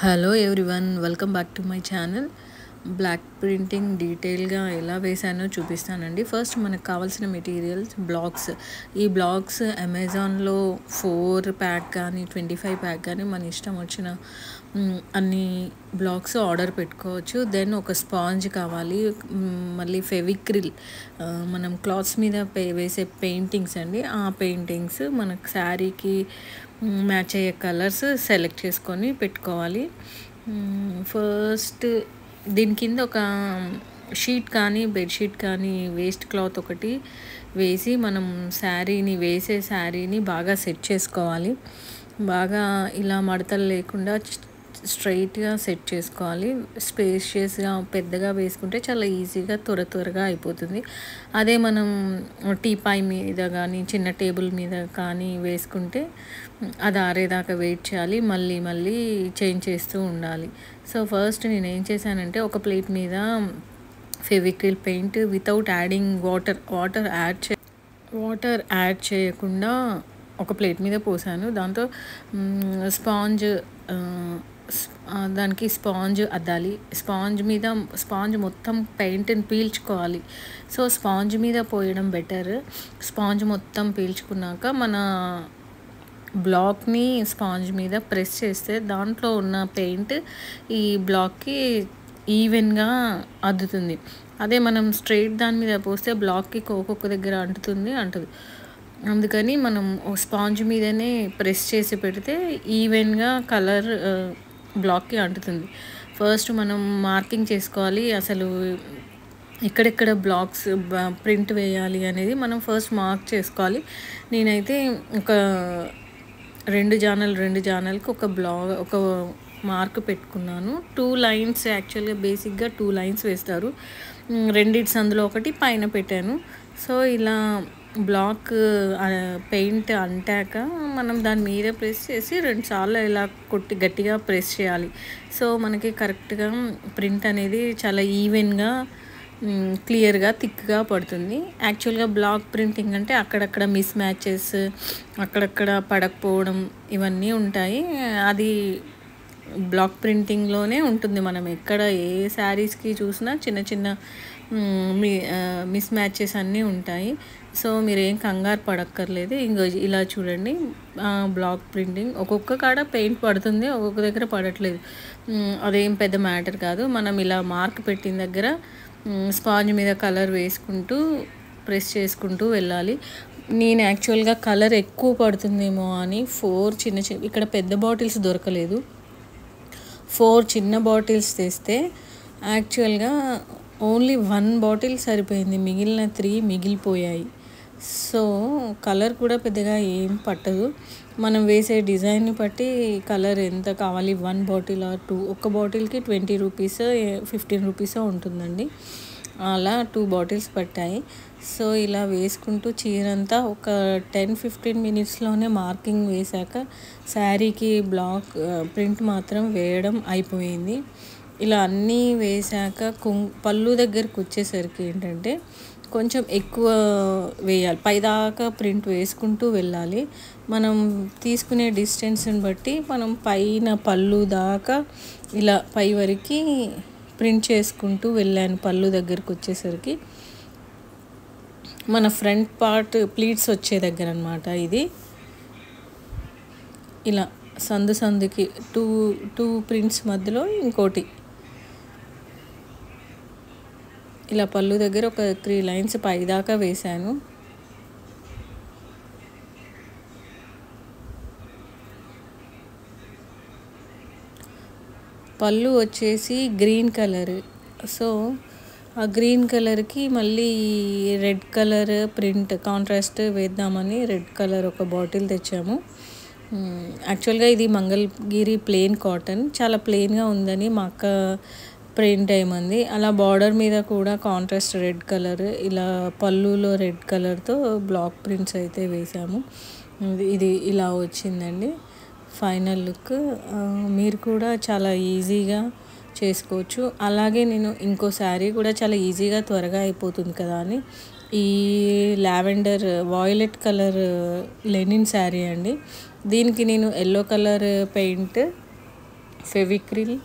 Hello everyone, welcome back to my channel. Block printing డీటెయిల్గా ఎలా వేసానో చూపిస్తానండి. ఫస్ట్ మనకు కావాల్సిన మెటీరియల్స్ బ్లాక్స్. ఈ బ్లాక్స్ అమెజాన్లో 4 ప్యాక్ కానీ 25 ప్యాక్ కానీ మన ఇష్టం వచ్చిన అన్ని బ్లాక్స్ ఆర్డర్ పెట్టుకోవచ్చు. దెన్ ఒక స్పాంజ్ కావాలి, మళ్ళీ ఫెవిక్రిల్, మనం క్లాత్స్ మీద వేసే పెయింటింగ్స్ అండి. ఆ పెయింటింగ్స్ మనకు శారీకి మ్యాచ్ అయ్యే కలర్స్ సెలెక్ట్ చేసుకొని పెట్టుకోవాలి. ఫస్ట్ దీని కింద ఒక షీట్ కానీ బెడ్షీట్ కానీ వేస్ట్ క్లాత్ ఒకటి వేసి మనం వేసే శారీని బాగా సెట్ చేసుకోవాలి. బాగా ఇలా మడతలు లేకుండా స్ట్రైట్గా సెట్ చేసుకోవాలి. స్పేషియస్గా పెద్దగా వేసుకుంటే చాలా ఈజీగా త్వరగా అయిపోతుంది. అదే మనం టీపాయ్ మీద కానీ చిన్న టేబుల్ మీద కానీ వేసుకుంటే అది ఆరేదాకా వెయిట్ చేయాలి, మళ్ళీ చేంజ్ చేస్తూ ఉండాలి. సో ఫస్ట్ నేను ఏం చేశానంటే ఒక ప్లేట్ మీద Fevicryl paint without adding water add చేయకుండా ఒక ప్లేట్ మీద పోసాను. దాంతో దానికి స్పాంజ్ అద్దాలి. స్పాంజ్ మొత్తం పెయింట్ని పీల్చుకోవాలి. సో స్పాంజ్ మీద పోయడం బెటర్. స్పాంజ్ మొత్తం పీల్చుకున్నాక మన బ్లాక్ని స్పాంజ్ మీద ప్రెస్ చేస్తే దాంట్లో ఉన్న పెయింట్ ఈ బ్లాక్కి ఈవెన్గా అద్దుతుంది. అదే మనం స్ట్రైట్ దాని మీద పోస్తే బ్లాక్కి ఒక్కొక్క దగ్గర అంటుతుంది. అందుకని మనం స్పాంజ్ మీదనే ప్రెస్ చేసి పెడితే ఈవెన్గా కలర్ బ్లాక్కి అంటుతుంది. ఫస్ట్ మనం మార్కింగ్ చేసుకోవాలి. అసలు ఎక్కడెక్కడ బ్లాక్స్ ప్రింట్ వేయాలి అనేది మనం ఫస్ట్ మార్క్ చేసుకోవాలి. నేనైతే ఒక రెండు జానల్కి ఒక మార్క్ పెట్టుకున్నాను. 2 లైన్స్, యాక్చువల్గా బేసిక్గా 2 లైన్స్ వేస్తారు. రెండిట్స్ అందులో ఒకటి పైన పెట్టాను. సో ఇలా బ్లాక్ పెయింట్ అంటాక మనం దాని మీద ప్రెస్ చేసి 2 సార్లు ఇలా కొట్టి గట్టిగా ప్రెస్ చేయాలి. సో మనకి కరెక్ట్గా ప్రింట్ అనేది చాలా ఈవెన్గా క్లియర్గా థిక్గా పడుతుంది. యాక్చువల్గా బ్లాక్ ప్రింటింగ్ అంటే అక్కడక్కడ మిస్ మ్యాచెస్, అక్కడక్కడ పడకపోవడం ఇవన్నీ ఉంటాయి. అది బ్లాక్ ప్రింటింగ్లోనే ఉంటుంది. మనం ఎక్కడ ఏ శారీస్కి చూసినా చిన్న మిస్ మ్యాచెస్ అన్నీ ఉంటాయి. సో మీరు ఏం కంగారు పడక్కర్లేదు. ఇలా చూడండి, బ్లాక్ ప్రింటింగ్ ఒక్కొక్క కాడ పెయింట్ పడుతుంది, ఒక్కొక్క దగ్గర పడట్లేదు. అదేం పెద్ద మ్యాటర్ కాదు. మనం ఇలా మార్క్ పెట్టిన దగ్గర స్పాంజ్ మీద కలర్ వేసుకుంటూ ప్రెస్ చేసుకుంటూ వెళ్ళాలి. నేను యాక్చువల్గా కలర్ ఎక్కువ పడుతుందేమో అని 4 ఇక్కడ పెద్ద బాటిల్స్ దొరకలేదు. 4 చిన్న బాటిల్స్ తెస్తే యాక్చువల్గా ఓన్లీ 1 బాటిల్ సరిపోయింది, మిగిలిన 3 మిగిలిపోయాయి. సో కలర్ కూడా పెద్దగా ఏం పట్టదు. మనం వేసే డిజైన్ని బట్టి కలర్ ఎంత కావాలి, 1 బాటిల్ ఆర్ 2, ఒక బాటిల్కి 20 రూపీస్ 15 రూపీస్ ఉంటుందండి. అలా 2 బాటిల్స్ పట్టాయి. సో ఇలా వేసుకుంటూ చీరంతా ఒక 10-15 మినిట్స్లోనే మార్కింగ్ వేశాక శారీకి బ్లాక్ ప్రింట్ మాత్రం వేయడం అయిపోయింది. ఇలా అన్నీ వేశాక పళ్ళు దగ్గరకు వచ్చేసరికి ఏంటంటే కొంచెం ఎక్కువ వేయాలి, పైదాకా ప్రింట్ వేసుకుంటూ వెళ్ళాలి. మనం తీసుకునే డిస్టెన్స్ని బట్టి మనం పైన పళ్ళు దాకా ఇలా పై వరకు ప్రింట్ చేసుకుంటూ వెళ్ళాను. పళ్ళు దగ్గరకు వచ్చేసరికి మన ఫ్రంట్ పార్ట్ ప్లీట్స్ వచ్చే దగ్గర అన్నమాట. ఇది ఇలా సందుకి 2 ప్రింట్స్ మధ్యలో ఇంకోటి ఇలా పళ్ళు దగ్గర ఒక 3 లైన్స్ పైదాకా వేశాను. పళ్ళు వచ్చేసి గ్రీన్ కలర్. సో ఆ గ్రీన్ కలర్కి మళ్ళీ రెడ్ కలర్ ప్రింట్ కాంట్రాస్ట్ వేద్దామని రెడ్ కలర్ ఒక బాటిల్ తెచ్చాము. యాక్చువల్గా ఇది మంగళగిరి ప్లెయిన్ కాటన్, చాలా ప్లెయిన్గా ఉందని మా అక్క ప్రింట్ వేయమంది. అలా బార్డర్ మీద కూడా కాంట్రాస్ట్ రెడ్ కలర్, ఇలా పళ్ళులో రెడ్ కలర్తో బ్లాక్ ప్రింట్స్ అయితే వేసాము. ఇది ఇలా వచ్చిందండి ఫైనల్ లుక్. మీరు కూడా చాలా ఈజీగా చేసుకోవచ్చు. అలాగే నేను ఇంకో శారీ కూడా చాలా ఈజీగా త్వరగా అయిపోతుంది కదా అని ఈ lavender violet colour Lenin sari అండి. దీనికి నేను yellow colour paint Fevicryl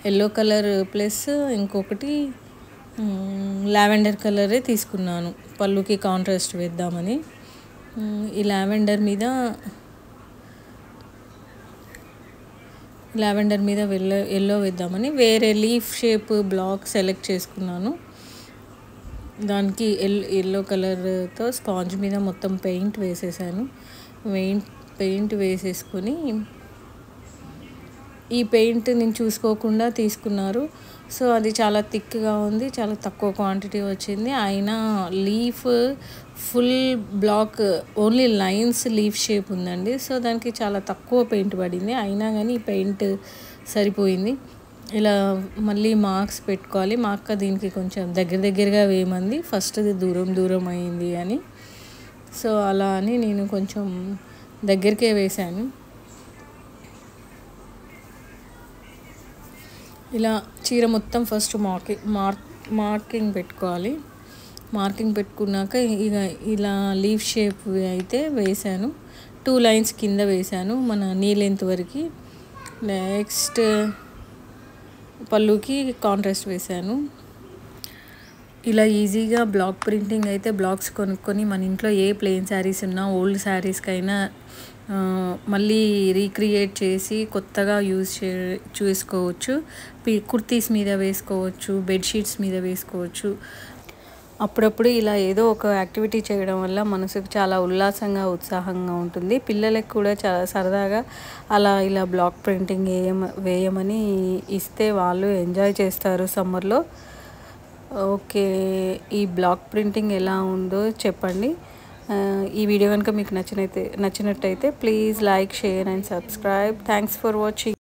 yellow colour plus ఇంకొకటి లావెండర్ కలరే తీసుకున్నాను పళ్ళుకి కాంట్రాస్ట్ వేద్దామని. ఈ లావెండర్ మీద ఎల్లో వేద్దామని వేరే లీఫ్ షేప్ బ్లాక్ సెలెక్ట్ చేసుకున్నాను. దానికి ఎల్లో కలర్తో స్పాంజ్ మీద మొత్తం పెయింట్ వేసేసాను. పెయింట్ వేసేసుకొని, ఈ పెయింట్ నేను చూసుకోకుండా తీసుకున్నారు. సో అది చాలా థిక్గా ఉంది, చాలా తక్కువ క్వాంటిటీ వచ్చింది. అయినా leaf full black only lines leaf shape ఉందండి. సో దానికి చాలా తక్కువ పెయింట్ పడింది. అయినా కానీ ఈ పెయింట్ సరిపోయింది. ఇలా మళ్ళీ మార్క్స్ పెట్టుకోవాలి. మా అక్క దీనికి కొంచెం దగ్గరగా వేయమంది, ఫస్ట్ది దూరం అయింది అని. సో అలా అని నేను కొంచెం దగ్గరికే వేశాను. ఇలా చీర మొత్తం ఫస్ట్ మార్కింగ్ పెట్టుకోవాలి. మార్కింగ్ పెట్టుకున్నాక ఇక ఇలా లీఫ్ షేప్ అయితే వేశాను. 2 లైన్స్ కింద వేశాను మన నీ లెంత్ వరకు. నెక్స్ట్ పళ్ళుకి కాంట్రాస్ట్ వేశాను. ఇలా ఈజీగా బ్లాక్ ప్రింటింగ్ అయితే బ్లాక్స్ కొనుక్కొని మన ఇంట్లో ఏ ప్లెయిన్ శారీస్ ఉన్నా ఓల్డ్ శారీస్కైనా మళ్ళీ రీక్రియేట్ చేసి కొత్తగా చేసుకోవచ్చు. కుర్తీస్ మీద వేసుకోవచ్చు, బెడ్షీట్స్ మీద వేసుకోవచ్చు. అప్పుడప్పుడు ఇలా ఏదో ఒక యాక్టివిటీ చేయడం వల్ల మనసుకు చాలా ఉల్లాసంగా ఉత్సాహంగా ఉంటుంది. పిల్లలకు కూడా చాలా సరదాగా ఇలా బ్లాక్ ప్రింటింగ్ వేయమని ఇస్తే వాళ్ళు ఎంజాయ్ చేస్తారు సమ్మర్లో. ఓకే, ఈ బ్లాక్ ప్రింటింగ్ ఎలా ఉందో చెప్పండి. ఈ వీడియో కనుక మీకు నచ్చినట్టయితే please like, share and subscribe. Thanks for watching.